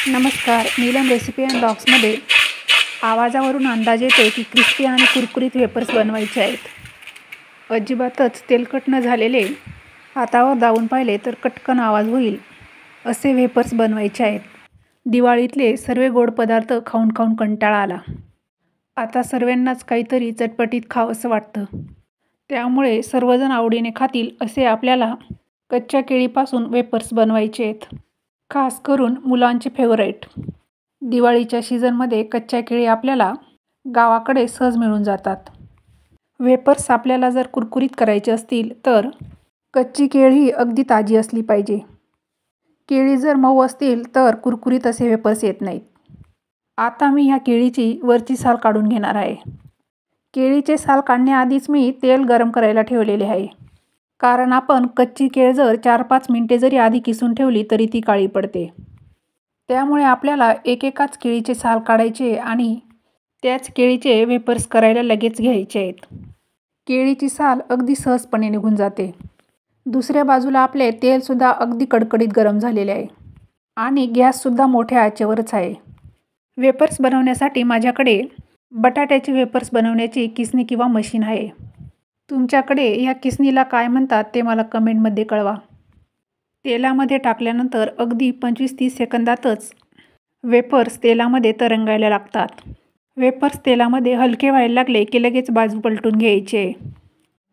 नमस्कार. Neelam recipe and ब्लॉग्समध्ये आवाजावरून अंदाज येतो की क्रिस्पी आणि कुरकुरीत वेफर्स बनवायचे आहेत. अजिबातच तेलकट न झालेले, हातावर दाबून पाहिले तर कटकन आवाज होईल असे वेफर्स बनवायचे आहेत. दिवाळीतले सर्व गोड पदार्थ खाऊन खाऊन कंटाळा आला. आता सर्वांनाच काहीतरी चटपटीत खावंसं वाटतं. त्यामुळे सर्वजण आवडीने खातील असे आपल्याला कच्च्या केळीपासून वेफर्स बनवायचे आहेत. खास करून मुलांचे फेवरेट. दिवाळीच्या सीझनमध्ये कच्च्या केळी आपल्याला गावाकडे सहज मिळून जातात. वेफर्स आपल्याला जर कुरकुरीत करायचे असतील तर कच्ची केळी अगदी ताजी असली पाहिजे. केळी जर मऊ असतील तर कुरकुरीत असे वेफर्स येत नाहीत. आता मी ह्या केळीची वरची साल काढून घेणार आहे. केळीचे साल काढण्याआधीच मी तेल गरम करायला ठेवलेले आहे. कारण आपण कच्ची केळ जर 4-5 मिनिटे जरी आधी किसून ठेवली तरी ती काळी पडते. त्यामुळे आपल्याला एकेकाच केळीचे साल काढायचे आणि त्याच केळीचे वेफर्स करायला लगेच घ्यायचे आहेत. केळीची साल अगदी सहजपणे निघून जाते. दुसऱ्या बाजूला आपले तेलसुद्धा अगदी कडकडीत गरम झालेले आहे आणि गॅससुद्धा मोठ्या आचेवरच आहे. वेफर्स बनवण्यासाठी माझ्याकडे बटाट्याचे वेफर्स बनवण्याची किसणी किंवा मशीन आहे. तुमच्याकडे ह्या किसणीला काय म्हणतात ते मला कमेंटमध्ये कळवा. तेलामध्ये टाकल्यानंतर अगदी 25-30 सेकंदातच वेफर्स तेलामध्ये तरंगायला लागतात. वेफर्स तेलामध्ये हलके व्हायला लागले की लगेच बाजू पलटून घ्यायचे.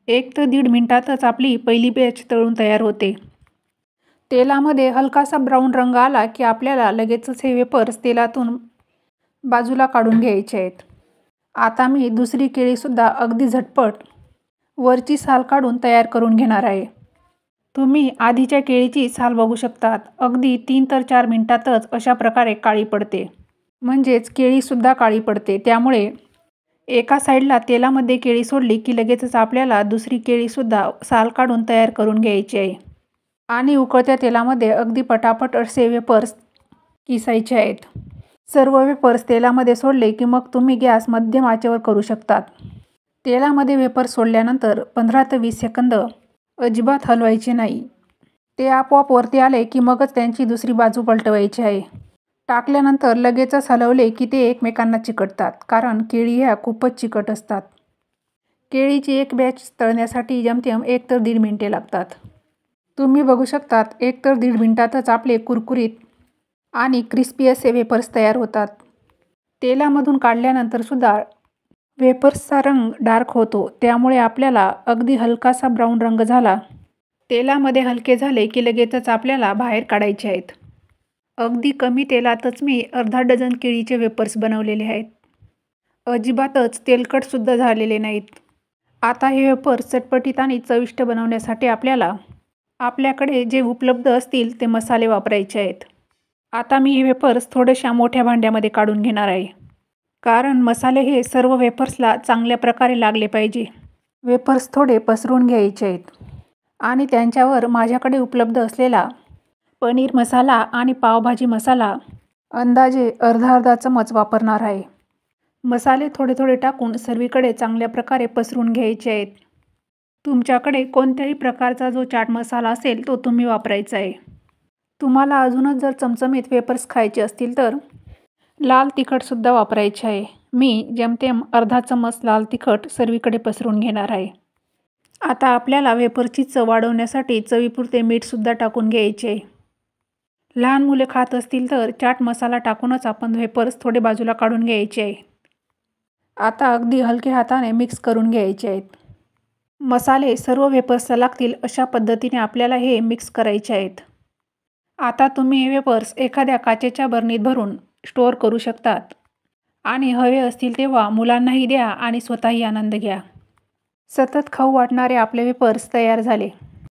1 ते 1.5 मिनिटातच आपली पहिली बॅच तळून तयार होते. तेलामध्ये हलकासा ब्राऊन रंग आला की आपल्याला लगेचच हे वेफर्स तेलातून बाजूला काढून घ्यायचे आहेत. आता मी दुसरी केळीसुद्धा अगदी झटपट वरची साल काढून तयार करून घेणार आहे. तुम्ही आधीच्या केळीची साल बघू शकतात. अगदी 3 ते 4 मिनिटातच अशा प्रकारे काळी पडते. म्हणजेच केळीसुद्धा काळी पडते. त्यामुळे एका साईडला तेलामध्ये केळी सोडली की लगेचच आपल्याला दुसरी केळीसुद्धा साल काढून तयार करून घ्यायची आहे. आणि उकळत्या तेलामध्ये अगदी पटापट असे वेफर्स किसायचे आहेत. सर्व वेफर्स तेलामध्ये सोडले की मग तुम्ही गॅस मध्यम आचेवर करू शकतात. तेलामध्ये वेफर्स सोडल्यानंतर 15 ते 20 सेकंद अजिबात हलवायचे नाही. ते आपोआप वरती आले की मगच त्यांची दुसरी बाजू पलटवायची आहे. टाकल्यानंतर लगेचच हलवले की ते एकमेकांना चिकटतात. कारण केळी ह्या खूपच चिकट असतात. केळीची एक बॅच तळण्यासाठी जेमतेम 1 ते 1.5 मिनिटे लागतात. तुम्ही बघू शकतात 1 ते 1.5 मिनिटातच आपले कुरकुरीत आणि क्रिस्पी असे वेफर्स तयार होतात. तेलामधून काढल्यानंतर सुद्धा वेफर्सचा रंग डार्क होतो. त्यामुळे आपल्याला अगदी हलकासा ब्राऊन रंग झाला, तेलामध्ये हलके झाले की लगेचच आपल्याला बाहेर काढायचे आहेत. अगदी कमी तेलातच मी अर्धा डझन केळीचे वेफर्स बनवलेले आहेत. अजिबातच तेलकटसुद्धा झालेले नाहीत. आता हे वेफर्स चटपटीत आणि चविष्ट बनवण्यासाठी आपल्याकडे जे उपलब्ध असतील ते मसाले वापरायचे आहेत. आता मी हे वेफर्स थोड्याशा मोठ्या भांड्यामध्ये काढून घेणार आहे. कारण मसाले हे सर्व वेफर्सला चांगल्या प्रकारे लागले पाहिजे. वेफर्स थोडे पसरून घ्यायचे आहेत आणि त्यांच्यावर माझ्याकडे उपलब्ध असलेला पनीर मसाला आणि पावभाजी मसाला अंदाजे अर्धा चमच वापरणार आहे. मसाले थोडे थोडे टाकून सर्वीकडे चांगल्या प्रकारे पसरून घ्यायचे आहेत. तुमच्याकडे कोणत्याही प्रकारचा जो चाट मसाला असेल तो तुम्ही वापरायचा आहे. तुम्हाला अजूनच जर चमचमीत वेफर्स खायचे असतील तर लाल तिखटसुद्धा वापरायचे आहे. मी जेमतेम अर्धा चमच लाल तिखट सर्वीकडे पसरून घेणार आहे. आता आपल्याला वेफरची चव वाढवण्यासाठी चवीपुरते मीठसुद्धा टाकून घ्यायचे आहे. लहान मुले खात असतील तर चाट मसाला टाकूनच आपण वेफर्स थोडे बाजूला काढून घ्यायचे आहे. आता अगदी हलक्या हाताने मिक्स करून घ्यायचे आहेत. मसाले सर्व वेफर्सला लागतील अशा पद्धतीने आपल्याला हे मिक्स करायचे आहेत. आता तुम्ही हे वेफर्स एखाद्या काचेच्या बरणीत भरून स्टोअर करू शकतात आणि हवे असतील तेव्हा मुलांनाही द्या आणि स्वतःही आनंद घ्या. सतत खाऊ वाटणारे आपले वेफर्स तयार झाले.